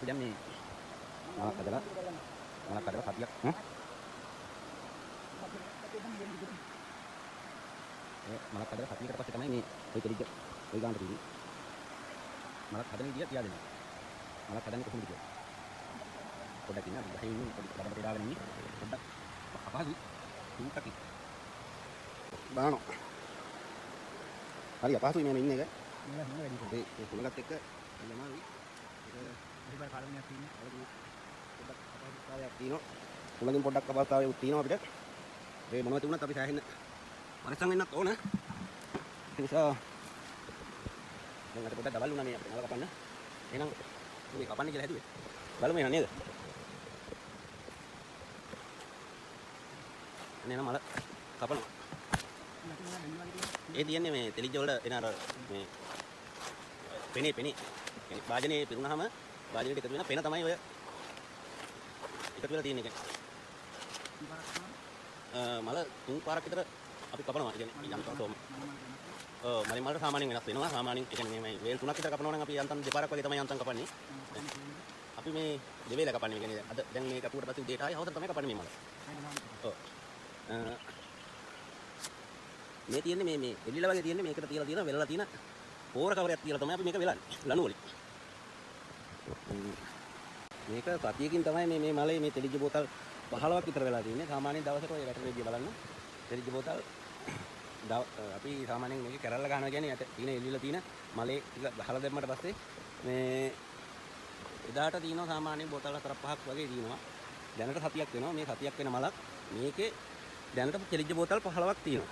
දැන් මේ මලක් හදලා සතියක් මලක් හදලා සතියකට පස්සේ තමයි මේ ඔය තෙලිජ ඔය ගානට තියෙන්නේ. මලක් හදන විදිය කියා දෙනවා. මලක් හදන්නේ කොහොමද කියලා. පොඩ්ඩක් ඉන්න අපි ගහේ ඉන්නේ පොඩි බඩ දාගෙන ඉන්නේ. පොඩ්ඩක් අපහසුයි. තුන්ටක් බානෝ. හරි අපහසුයි මේ ඉන්න එක. ඒ තුනලත් එක්ක යමාවි. ඒක ඉතින් කාලෙන්නේ තියෙන්නේ. පොඩ්ඩක් අපහසුතාවයක් තියෙනවා. තුනකින් පොඩ්ඩක් අපහසුතාවයක් තියෙනවා අපිට. ඒ මොනවද වුණත් අපි සෑහෙන්න පරිස්සම් වෙන්නත් ඕන. ඒ නිසා දැන් අර පොඩ්ඩක් දවල් වුණා මේ අපිට මල කපන්න. එහෙනම් මේ කපන්න කියලා හැදුවේ. බලමු එහෙනම් නේද? එනේ මල කපනවා. ඒ තියන්නේ මේ තෙලිජ වල එන අර මේ පෙනේ වාජනේ පිරුණාම වාජනේට එකතු වෙන පෙන තමයි ඔය එකතු වෙලා තියෙන්නේ. මල 3 පාරක් විතර අපි කපනවා. ඒ කියන්නේ යන්තම් මලින් මලට සාමාන්‍යයෙන් වෙනස් වෙනවා. සාමාන්‍යයෙන් ඒ කියන්නේ මේ වේල් 3ක් විතර කපනවා නම් අපි යන්තම් දෙපාරක් වගේ තමයි යන්තම් කපන්නේ. අපි මේ දෙවේල කපන්නේ. ඒ කියන්නේ අද දැන් මේ කපුවට පස්සේ උදේට ආයි හවසට තමයි කපන්නේ මේ මල. ඔව්. මේ තියෙන්නේ මේ එල්ලිලා වගේ තියෙන්නේ මේකට තියලා තියෙන වෙලලා තියෙන පෝර කවරයක් තියලා තමයි අපි මේක වෙලන්නේ ලණු වලින්. මේක සතියකින් තමයි මේ මලේ මේ තෙලිජ බෝතල් 15ක් විතර වෙලා තියෙන්නේ. සාමාන්‍යයෙන් දවසට ඔය වැටෙන විදිය බලන්න. තෙලිජ බෝතල් අපි සාමාන්‍යයෙන් මේක කැරල්ල ගන්නවා කියන්නේ යට තියෙන එල්ලිලා තියෙන මලේ ටික ගහලා දැම්මට පස්සේ මේ එදාට තියෙනවා සාමාන්‍යයෙන් බෝතල් 4-5ක් වගේ තියෙනවා. දැනට සතියක් වෙනවා. මේ සතියක් වෙන මලක් මේකේ දැනට තෙලිජ බෝතල් 15ක් තියෙනවා.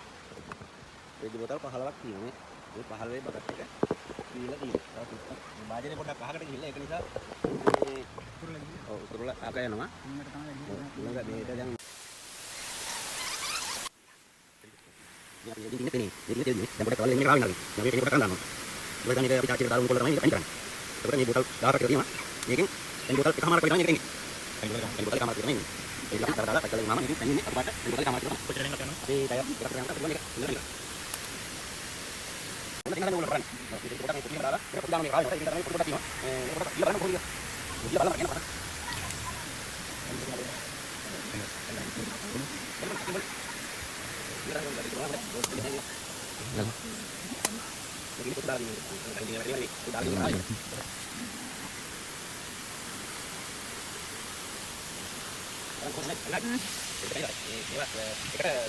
තෙලිජ බෝතල් 15ක් තියෙනවා. මේ 15 බකට් එක දීලා තියෙනවා. මේ වාජනේ පොඩ්ඩක් අහකට ගිහිල්ලා ඒක නිසා මේ උතුරල ආක යනවා. ඊළඟ මේක දැන් දැන් පොඩ්ඩක් කවල ඉන්නේ කාවිනාද. දැන් මේක පොඩ්ඩක් කන්න ගන්නවා. මොකද මේක අපි චාචිට දාලා උන් කොල්ල තමයි මේක අයින් කරන්නේ. ඒකට මේ බෝතල් 10ක් විතර තියෙනවා. මේකෙන් දැන් බෝතල් එකමාරක් විතර තමයි මේක එන්නේ. දැන් බෝතල් එකමාරක් විතර එන්නේ. ඒක අපි දාලා පැත්තකින් මාම මේකෙන් එන්නේ අපට බෝතල් එකමාරක් විතර. කොච්චර එන්නද යනවා. අපි ටයර් එකක් යනවා. අපි මේක ඉඳලා Udah tinggal nunggu lebaran. Jadi kita ngikutin berada. Kita pegang nih kalau kita ngikut udah timo. Udah gila banget dia. Gila banget enak banget. Jadi kita udah ini udah ini. Kita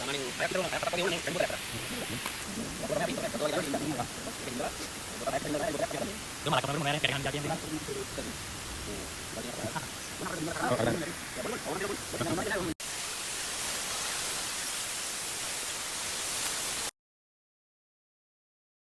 namanin kayak kita kayak apa ini kan buat apa? Itu malah kemarin kemarin keringan jadian dia.